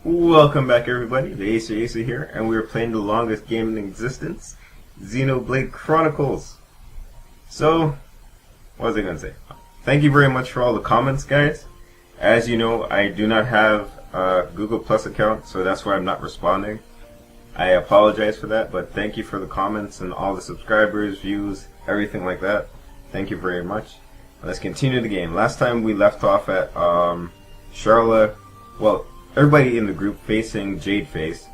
Welcome back, everybody. TheAcerasa here, and we are playing the longest game in existence, Xenoblade Chronicles. So, what was I going to say? Thank you very much for all the comments, guys. As you know, I do not have a Google Plus account, so that's why I'm not responding. I apologize for that, but thank you for the comments and all the subscribers, views, everything like that. Thank you very much. Let's continue the game. Last time we left off at Charlotte. Well, everybody in the group facing Jadeface.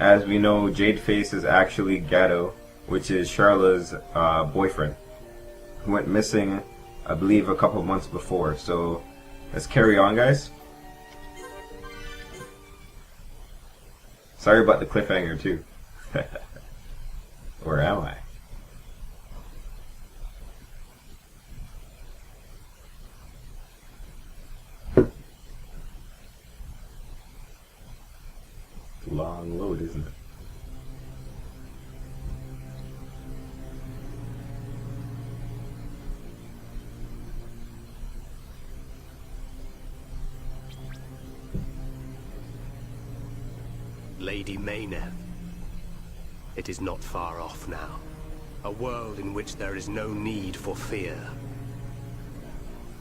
As we know, Jadeface is actually Gato, which is Charla's boyfriend, who went missing, I believe, a couple months before. So let's carry on, guys. Sorry about the cliffhanger too. Where am I? Long load, isn't it? Lady Mayneth. It is not far off now. A world in which there is no need for fear.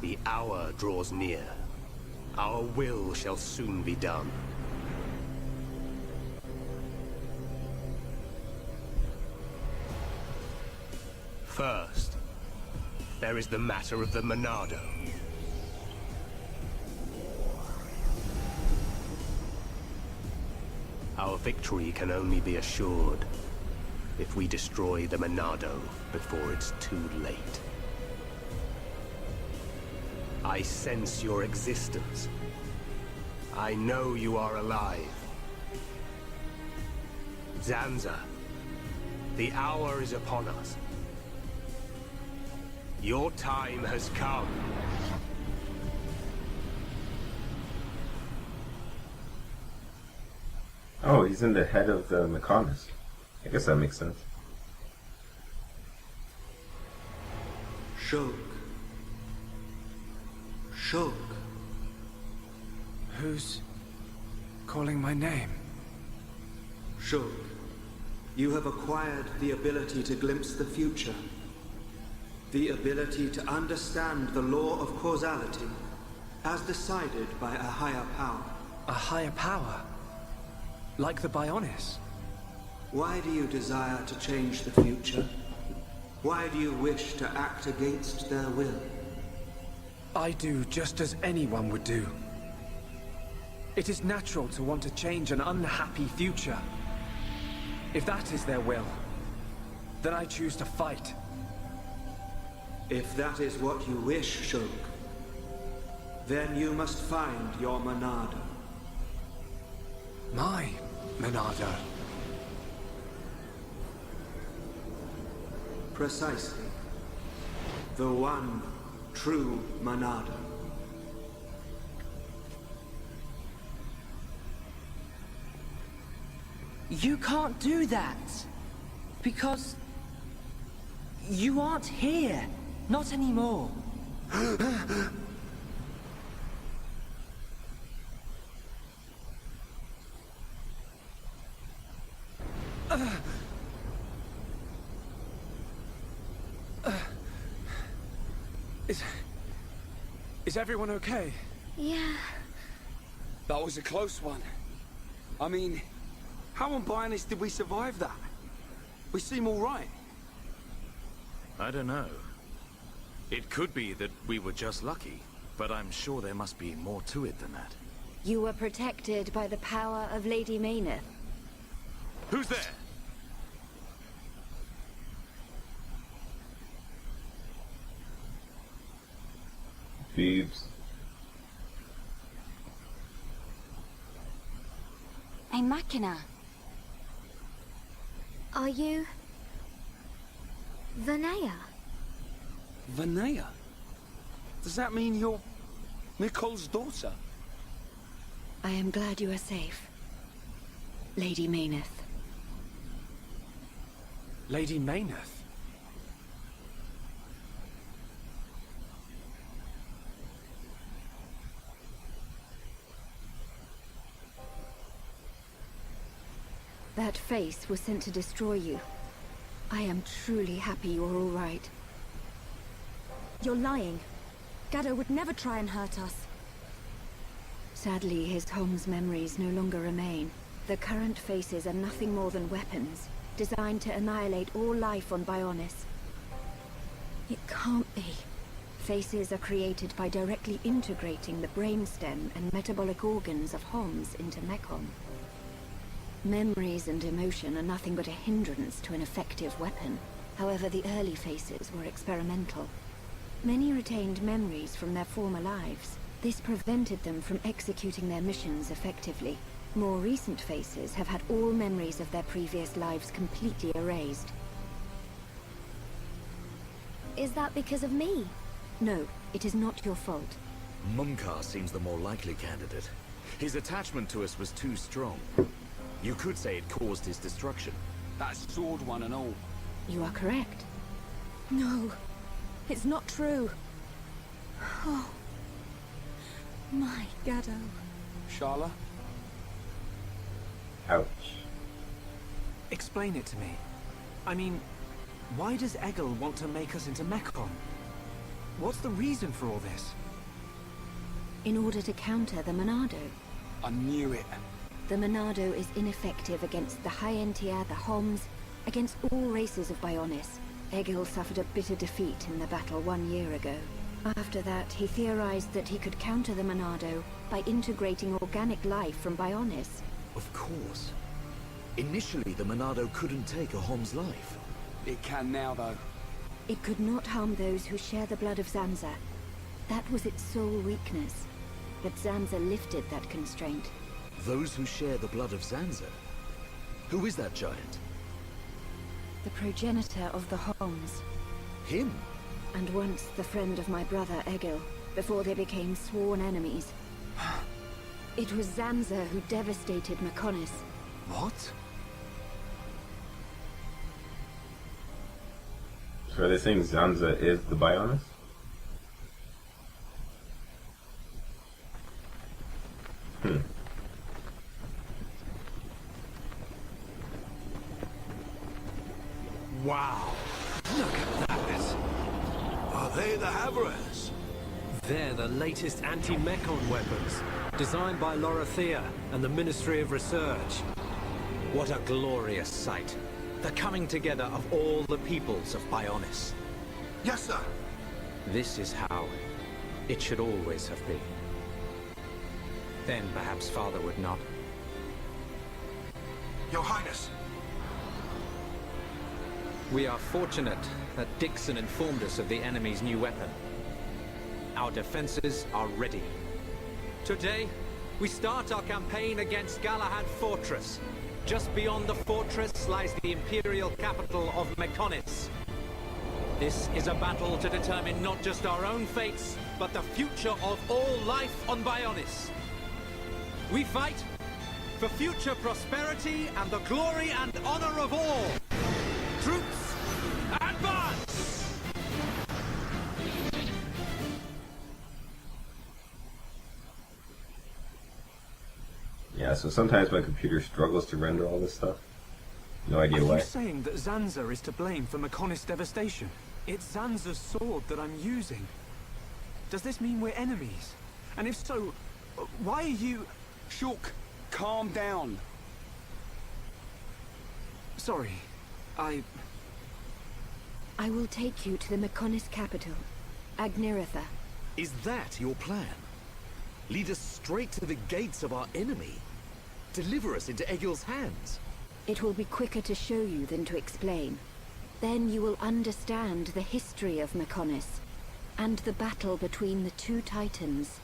The hour draws near. Our will shall soon be done. First, there is the matter of the Monado. Our victory can only be assured if we destroy the Monado before it's too late. I sense your existence. I know you are alive. Zanza, the hour is upon us. Your time has come. Oh, he's in the head of the Mechon. I guess that makes sense. Shulk. Shulk. Who's calling my name? Shulk, you have acquired the ability to glimpse the future. The ability to understand the law of causality as decided by a higher power. A higher power? Like the Bionis? Why do you desire to change the future? Why do you wish to act against their will? I do just as anyone would do. It is natural to want to change an unhappy future. If that is their will, then I choose to fight. If that is what you wish, Shulk, then you must find your Monado. My Monado. Precisely. The one true Monado. You can't do that. Because you aren't here. Not anymore. Is everyone okay? Yeah. That was a close one. I mean, how on Bionis did we survive that? We seem all right. I don't know. It could be that we were just lucky, but I'm sure there must be more to it than that. You were protected by the power of Lady Mayneth. Who's there? Phoebes. A Machina. Are you... Vanea? Vanea? Does that mean you're Mikol's daughter? I am glad you are safe. Lady Mayneth. Lady Mayneth? That face was sent to destroy you. I am truly happy you're all right. You're lying. Gaddo would never try and hurt us. Sadly, his home's memories no longer remain. The current faces are nothing more than weapons, designed to annihilate all life on Bionis. It can't be. Faces are created by directly integrating the brainstem and metabolic organs of Homs into Mechon. Memories and emotion are nothing but a hindrance to an effective weapon. However, the early faces were experimental. Many retained memories from their former lives. This prevented them from executing their missions effectively. More recent faces have had all memories of their previous lives completely erased. Is that because of me? No, it is not your fault. Mumkar seems the more likely candidate. His attachment to us was too strong. You could say it caused his destruction. That sword one and all. You are correct. No, it's not true. Oh, my Gaddo. Sharla? Ouch. Explain it to me. I mean, why does Egil want to make us into Mechon? What's the reason for all this? In order to counter the Monado. I knew it. The Monado is ineffective against the High Entail, the Homs, against all races of Bionis. Egil suffered a bitter defeat in the battle 1 year ago. After that, he theorized that he could counter the Monado by integrating organic life from Bionis. Of course. Initially, the Monado couldn't take a Hom's life. It can now, though. It could not harm those who share the blood of Zanza. That was its sole weakness. But Zanza lifted that constraint. Those who share the blood of Zanza? Who is that giant? The progenitor of the Homs. Him? And once the friend of my brother Egil, before they became sworn enemies. It was Zanza who devastated Mechonis. What? So are they saying Zanza is the Bionis? Wow. Look at that. Are they the Haveras? They're the latest anti-Mechon weapons, designed by Lorothea and the Ministry of Research. What a glorious sight. The coming together of all the peoples of Bionis. Yes, sir. This is how it should always have been. Then perhaps Father would not. Your Highness. We are fortunate that Dickson informed us of the enemy's new weapon. Our defenses are ready. Today, we start our campaign against Galahad Fortress. Just beyond the fortress lies the imperial capital of Mechonis. This is a battle to determine not just our own fates, but the future of all life on Bionis. We fight for future prosperity and the glory and honor of all. Troops, advance! Yeah, so sometimes my computer struggles to render all this stuff. No idea Are why. you saying that Zanza is to blame for Mechonis' devastation? It's Zanza's sword that I'm using. Does this mean we're enemies? And if so, why are you... Shulk, calm down. Sorry, I will take you to the Mechonis capital, Agniratha. Is that your plan? Lead us straight to the gates of our enemy? Deliver us into Egil's hands? It will be quicker to show you than to explain. Then you will understand the history of Mechonis, and the battle between the two titans.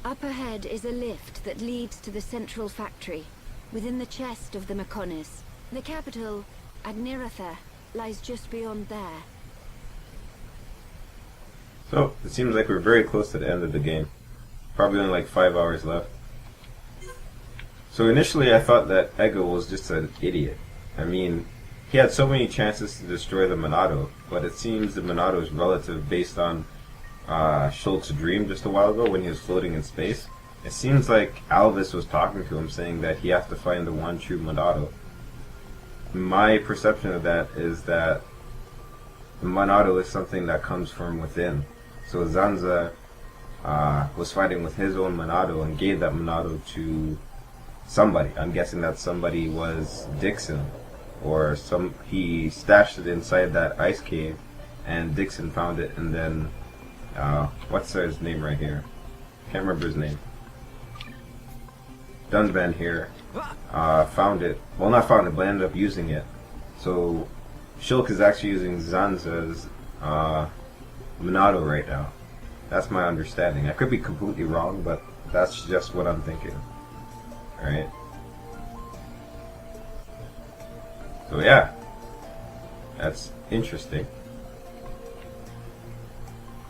Up ahead is a lift that leads to the central factory, within the chest of the Mechonis. The capital, Agniratha, lies just beyond there. So, it seems like we're very close to the end of the game. Probably only like 5 hours left. So initially I thought that Egil was just an idiot. I mean, he had so many chances to destroy the Monado, but it seems the Monado is relative based on Shulk's dream just a while ago when he was floating in space. It seems like Alvis was talking to him, saying that he has to find the one true Monado. My perception of that is that the Monado is something that comes from within. So Zanza was fighting with his own Monado and gave that Monado to somebody. I'm guessing that somebody was Dickson, or he stashed it inside that ice cave, and Dickson found it, and then what's his name right here? Can't remember his name. Dunban here found it. Well, not found it, but ended up using it. So Shulk is actually using Zanza's Monado right now. That's my understanding. I could be completely wrong, but that's just what I'm thinking. Alright. So yeah. That's interesting.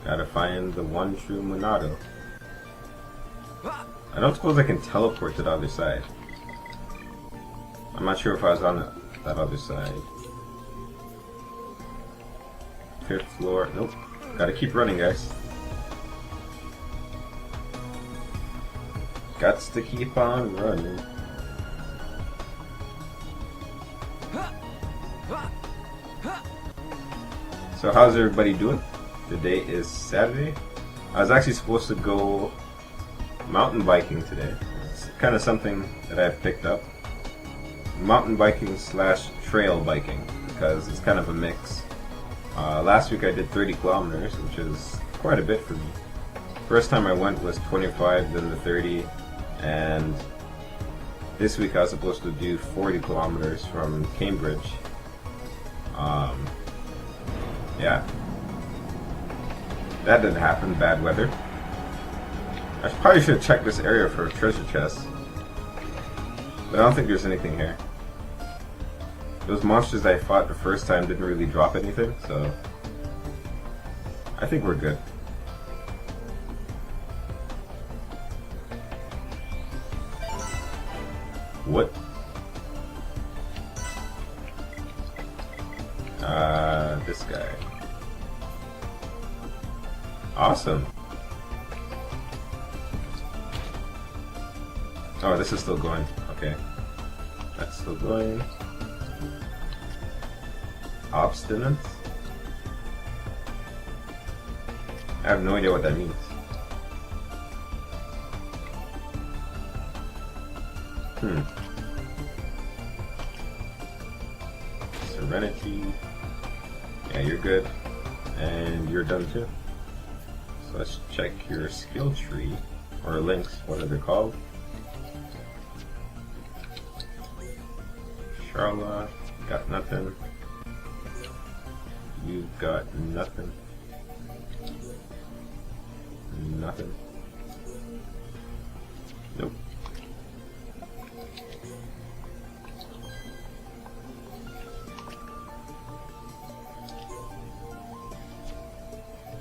Gotta find the one true Monado. I don't suppose I can teleport to the other side. I'm not sure if I was on that other side. 5th floor. Nope. Gotta keep running, guys. Gots to keep on running. So how's everybody doing? Today is Saturday. I was actually supposed to go mountain biking today. It's kind of something that I've picked up. Mountain biking / trail biking, because it's kind of a mix. Last week I did 30 kilometers, which is quite a bit for me. First time I went was 25, then the 30, and this week I was supposed to do 40 kilometers from Cambridge. Yeah. That didn't happen, bad weather. I probably should have checked this area for a treasure chest. But I don't think there's anything here. Those monsters I fought the first time didn't really drop anything, so I think we're good. What? This guy. Awesome. Oh, this is still going. Okay. That's still going. Obstinance? I have no idea what that means. Serenity. Yeah, you're good. And you're done too. So let's check your skill tree. Or links, what are they called? Charla, got nothing. You got nothing. Nothing. Nope.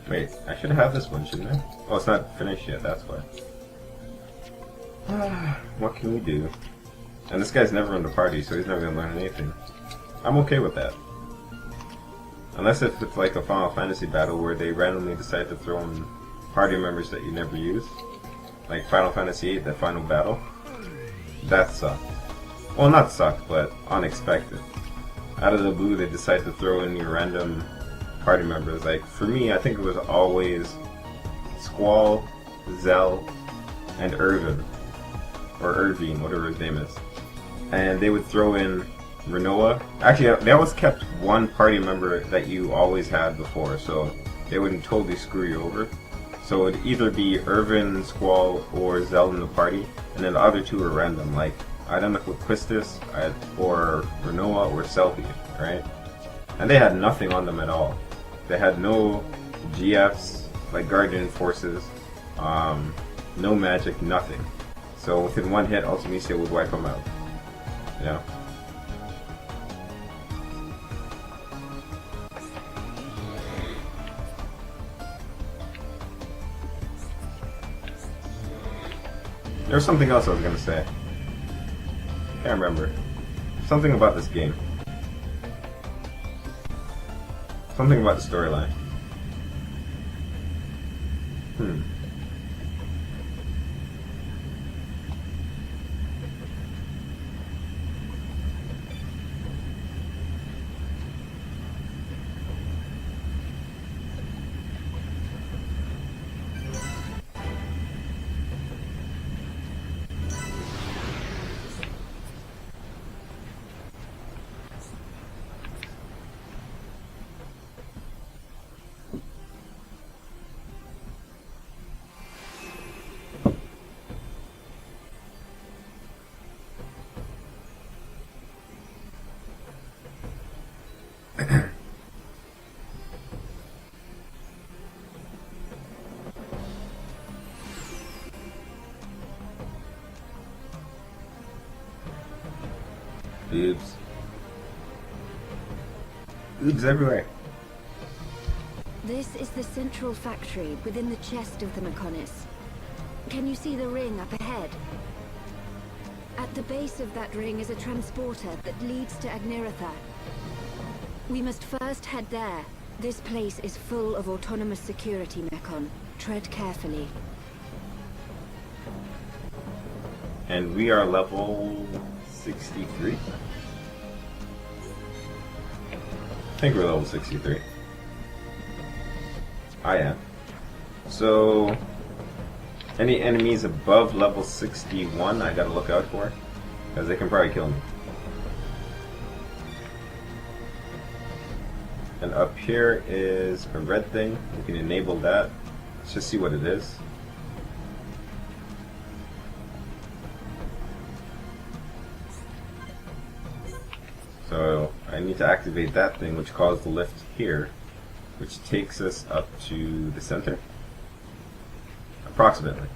Wait, I should have this one, shouldn't I? Oh, it's not finished yet, that's why. What can we do? And this guy's never in the party, so he's never gonna learn anything. I'm okay with that. Unless if it's like a Final Fantasy battle where they randomly decide to throw in party members that you never use. Like Final Fantasy VIII, that final battle. That sucked. Well, not sucked, but unexpected. Out of the blue, they decide to throw in your random party members. Like, for me, I think it was always Squall, Zell, and Irvin. Or Irvine, whatever his name is. And they would throw in Renoa. Actually, they always kept one party member that you always had before, so they wouldn't totally screw you over. So it would either be Irvin, Squall, or Zell in the party, and then the other two are random. Like, I'd end up with Quistis, or Renoa, or Selphie, right? And they had nothing on them at all. They had no GFs, like Guardian Forces, no magic, nothing. So within one hit, Ultimecia would wipe them out. You know? There was something else I was gonna say. Can't remember. Something about this game. Something about the storyline. Boobs. Boobs everywhere. This is the central factory within the chest of the Mechonis. Can you see the ring up ahead? At the base of that ring is a transporter that leads to Xenoblade. We must first head there. This place is full of autonomous security, Mechon. Tread carefully. And we are level 63? I think we're level 63. I am. So, any enemies above level 61 I gotta look out for, because they can probably kill me. And up here is a red thing. We can enable that. Let's just see what it is. So I need to activate that thing, which caused the lift here, which takes us up to the center, approximately.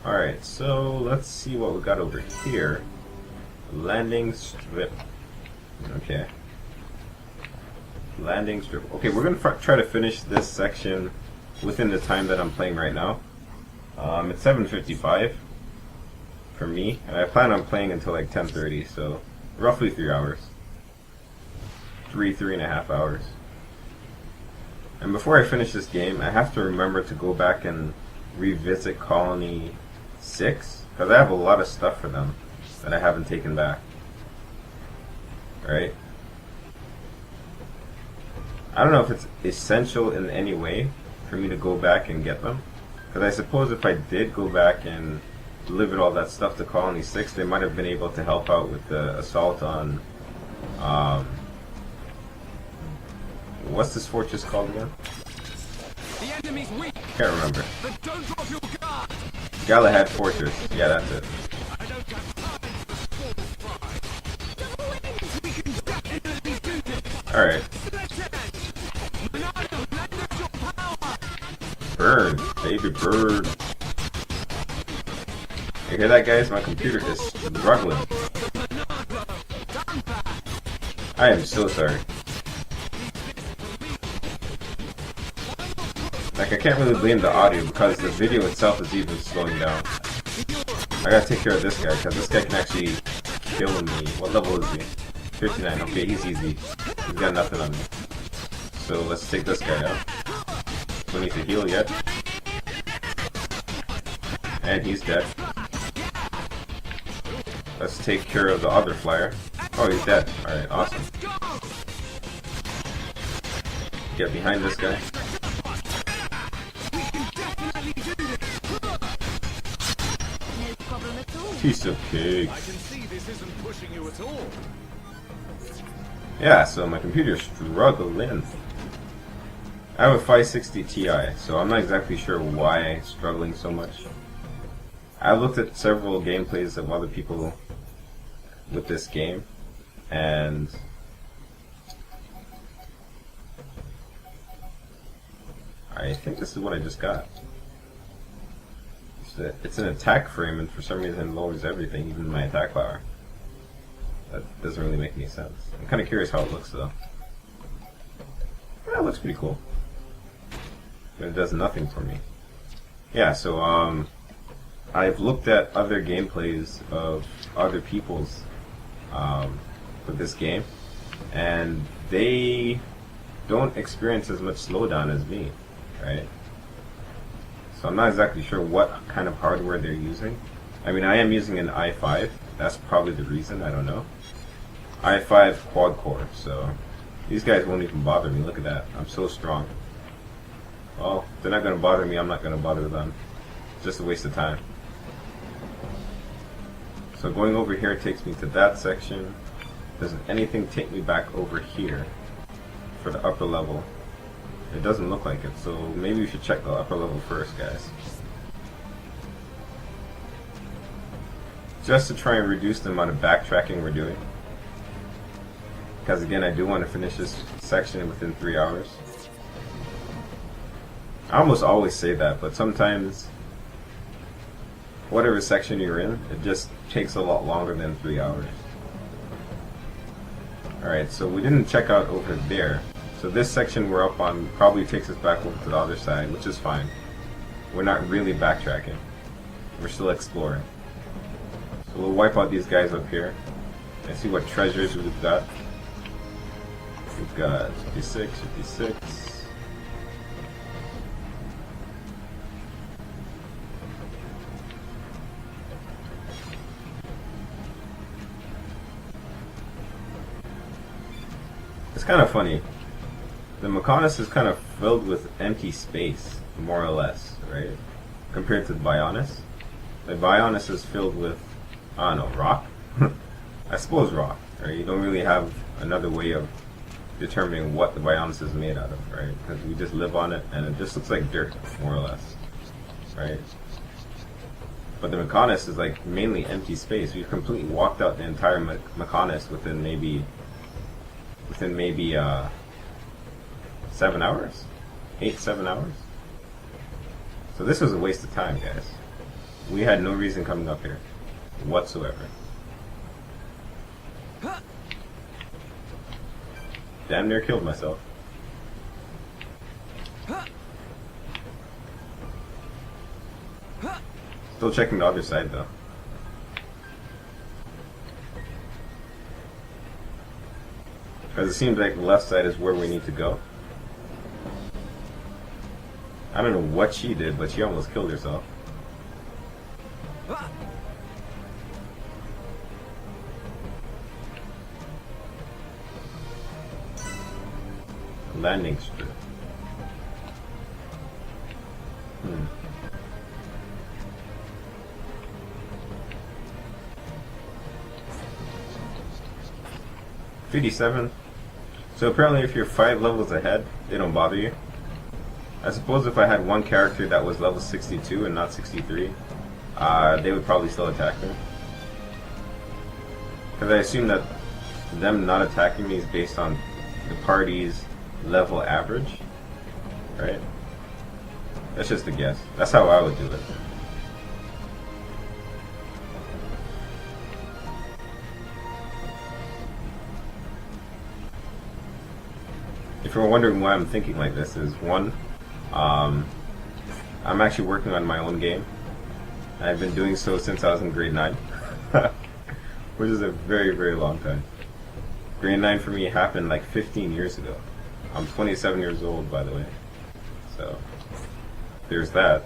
Alright, so let's see what we got over here. Landing strip. Okay. Landing strip. Okay, we're going to try to finish this section within the time that I'm playing right now. It's 7:55 for me, and I plan on playing until like 10:30, so roughly 3 hours. 3.5 hours. And before I finish this game, I have to remember to go back and revisit Colony 6, because I have a lot of stuff for them that I haven't taken back. Right? I don't know if it's essential in any way for me to go back and get them, because I suppose if I did go back and deliver all that stuff to Colony 6, they might have been able to help out with the assault on what's this fortress called again? The enemy's weak. Can't remember. But don't drop your guard. Galahad Fortress. Yeah, that's it. I don't got time for this. We can definitely do this. Alright. Monado, lend us your power. Burn, baby, burn. You hear that, guys? My computer is struggling. I am so sorry. Like, I can't really blame the audio because the video itself is even slowing down. I gotta take care of this guy because this guy can actually kill me. What level is he? 59. Okay, he's easy. He's got nothing on me. So let's take this guy out. Don't need to heal yet. And he's dead. Let's take care of the other flyer. Oh, he's dead. Alright, awesome. Get behind this guy. Piece of cake. I can see this isn't pushing you at all. Yeah, so my computer's struggling. I have a 560 Ti, so I'm not exactly sure why it's struggling so much. I've looked at several gameplays of other people with this game, and I think this is what I just got. It's an attack frame, and for some reason it lowers everything, even my attack power. That doesn't really make any sense. I'm kind of curious how it looks, though. Yeah, it looks pretty cool. But it does nothing for me. Yeah, so, I've looked at other gameplays of other people's with this game, and they don't experience as much slowdown as me, right? So I'm not exactly sure what kind of hardware they're using. I mean, I am using an i5. That's probably the reason. I don't know. i5 quad core. So these guys won't even bother me. Look at that. I'm so strong. Well, if they're not going to bother me, I'm not going to bother them. It's just a waste of time. So going over here takes me to that section. Doesn't anything take me back over here for the upper level? It doesn't look like it, so maybe we should check the upper level first, guys. Just to try and reduce the amount of backtracking we're doing. Because again, I do want to finish this section within 3 hours. I almost always say that, but sometimes whatever section you're in, it just takes a lot longer than 3 hours. Alright, so we didn't check out over there. So this section we're up on probably takes us back over to the other side, which is fine. We're not really backtracking. We're still exploring. So we'll wipe out these guys up here and see what treasures we've got. We've got 56, 56. It's kind of funny. The Mechon is kind of filled with empty space, more or less, right? Compared to the Bionis. The Bionis is filled with, I don't know, rock? I suppose rock, right? You don't really have another way of determining what the Bionis is made out of, right? Because we just live on it and it just looks like dirt, more or less, right? But the Mechon is like mainly empty space. We've completely walked out the entire Mechon within maybe 7 hours? 7 hours? So this was a waste of time, guys. We had no reason coming up here whatsoever. Damn near killed myself. Still checking the other side though. Because it seems like the left side is where we need to go. I don't know what she did, but she almost killed herself. Landing strip. Hmm. $57. So apparently if you're 5 levels ahead, they don't bother you. I suppose if I had one character that was level 62 and not 63, they would probably still attack me. Because I assume that them not attacking me is based on the party's level average, right? That's just a guess. That's how I would do it. If you're wondering why I'm thinking like this, is one, I'm actually working on my own game. I've been doing so since I was in grade 9, which is a very, very long time. Grade 9 for me happened like 15 years ago. I'm 27 years old, by the way. So, there's that.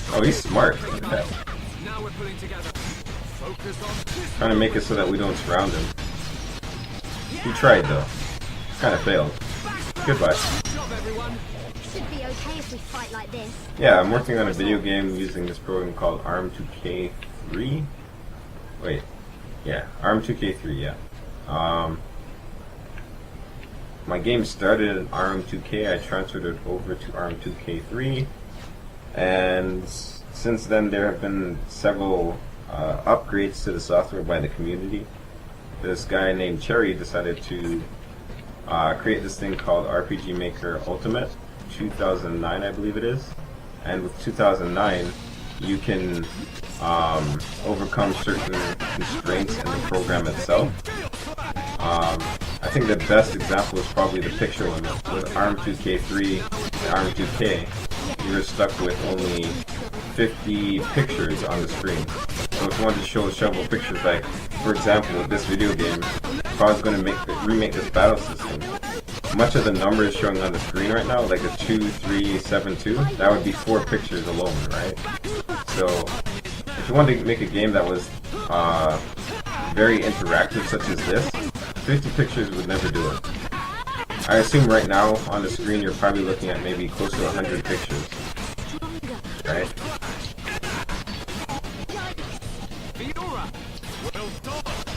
Oh, he's smart. Look at that. Now we're pulling together. Focus on Trying to make it so that we don't surround him. He tried though. Kind of failed. Goodbye. Should be okay if we fight like this. Yeah, I'm working on a video game using this program called ARM2K3. Wait. Yeah, ARM2K3, yeah. My game started in ARM2K. I transferred it over to ARM2K3. And since then there have been several upgrades to the software by the community. This guy named Cherry decided to create this thing called RPG Maker Ultimate 2009, I believe it is. And with 2009 you can overcome certain constraints in the program itself. I think the best example is probably the picture limit. With ARM2K3 and ARM2K, you were stuck with only 50 pictures on the screen. So if you wanted to show several pictures, like for example with this video game, if I was going to remake this battle system, much of the numbers showing on the screen right now, like a 2372, that would be 4 pictures alone, right? So if you wanted to make a game that was very interactive such as this, 50 pictures would never do it. I assume right now on the screen you're probably looking at maybe close to 100 pictures, right?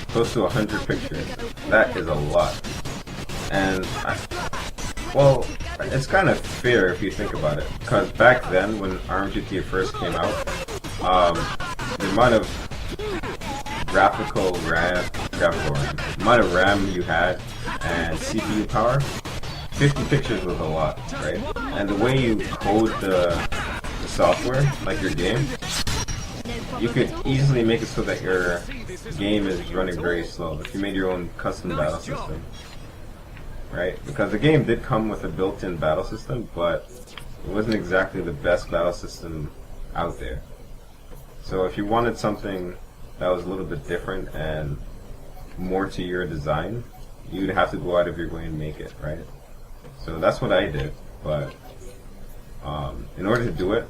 Close to 100 pictures. That is a lot. And, well, it's kind of fair if you think about it. Because back then, when ARM2K first came out, the amount of graphical RAM, the amount of RAM you had and CPU power 50 pictures was a lot, right? And the way you code the software, like your game, you could easily make it so that your game is running very slow if you made your own custom battle system, right? Because the game did come with a built-in battle system, but it wasn't exactly the best battle system out there. So if you wanted something that was a little bit different and more to your design, you'd have to go out of your way and make it, right? So that's what I did, but in order to do it,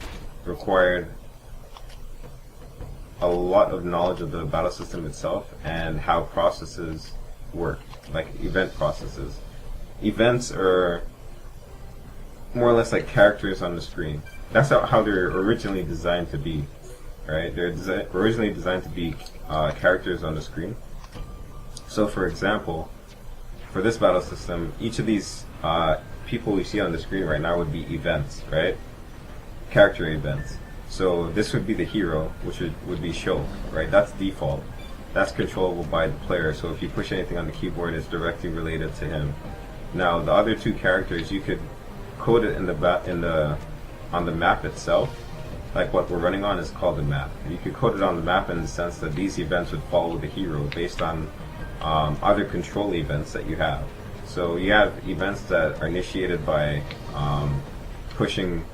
required a lot of knowledge of the battle system itself and how processes work, like event processes. Events are more or less like characters on the screen. That's how they're originally designed to be, right? They're originally designed to be characters on the screen. So for example, for this battle system, each of these people we see on the screen right now would be events, right? Character events. So this would be the hero, which would be Shulk, right? That's default. That's controllable by the player, so if you push anything on the keyboard, it's directly related to him. Now the other two characters, you could code it on the map itself. Like what we're running on is called the map. You could code it on the map in the sense that these events would follow the hero based on other control events that you have. So you have events that are initiated by pushing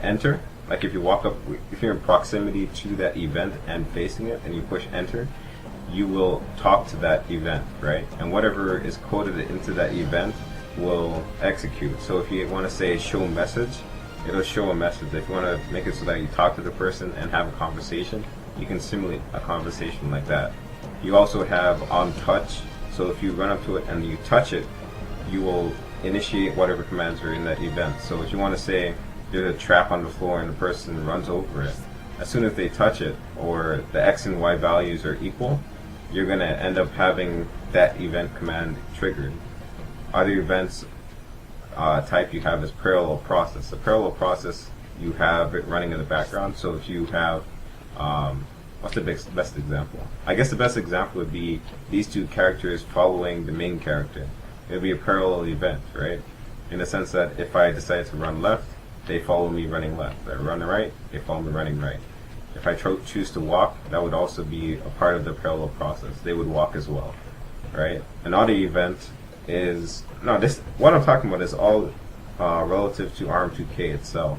enter. Like if you walk up, if you're in proximity to that event and facing it, and you push enter, you will talk to that event, right? And whatever is coded into that event will execute. So if you want to say show message, it'll show a message. If you want to make it so that you talk to the person and have a conversation, you can simulate a conversation like that. You also have on touch, so if you run up to it and you touch it, you will initiate whatever commands are in that event. So if you want to say there's a trap on the floor and the person runs over it, as soon as they touch it, or the X and Y values are equal, you're going to end up having that event command triggered. Other events type you have is parallel process. The parallel process, you have it running in the background. So if you have, what's the best example? I guess the best example would be these two characters following the main character. It would be a parallel event, right? In the sense that if I decide to run left, they follow me running left. If I run right, they follow me running right. If I choose to walk, that would also be a part of the parallel process. They would walk as well, right? An auto event is, no, this, what I'm talking about is all relative to ARM2K itself,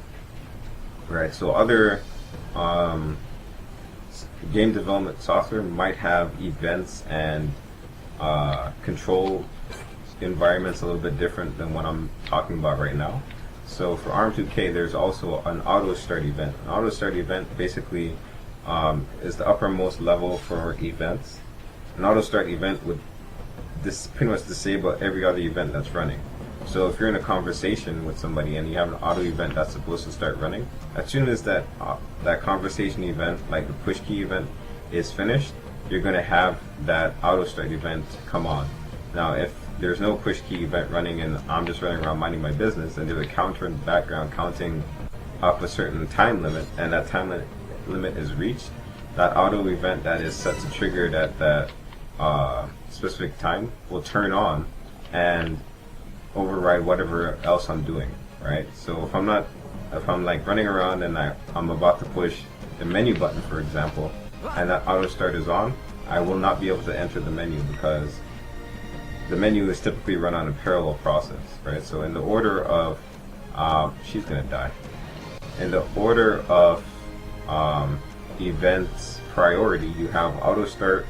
right? So other game development software might have events and control environments a little bit different than what I'm talking about right now. So for ARM2K, there's also an auto start event. An auto start event basically is the uppermost level for events. An auto start event would pretty much disable every other event that's running. So if you're in a conversation with somebody and you have an auto event that's supposed to start running, as soon as that conversation event, like the push key event, is finished, you're going to have that auto start event come on. Now if there's no push key event running and I'm just running around minding my business, and there's a counter in the background counting up a certain time limit, and that time limit is reached, that auto event that is set to trigger at that specific time will turn on and override whatever else I'm doing, right? So if I'm like running around and I'm about to push the menu button, for example, and that auto start is on, I will not be able to enter the menu because the menu is typically run on a parallel process, right? So in the order of, she's gonna die. In the order of events priority, you have auto start,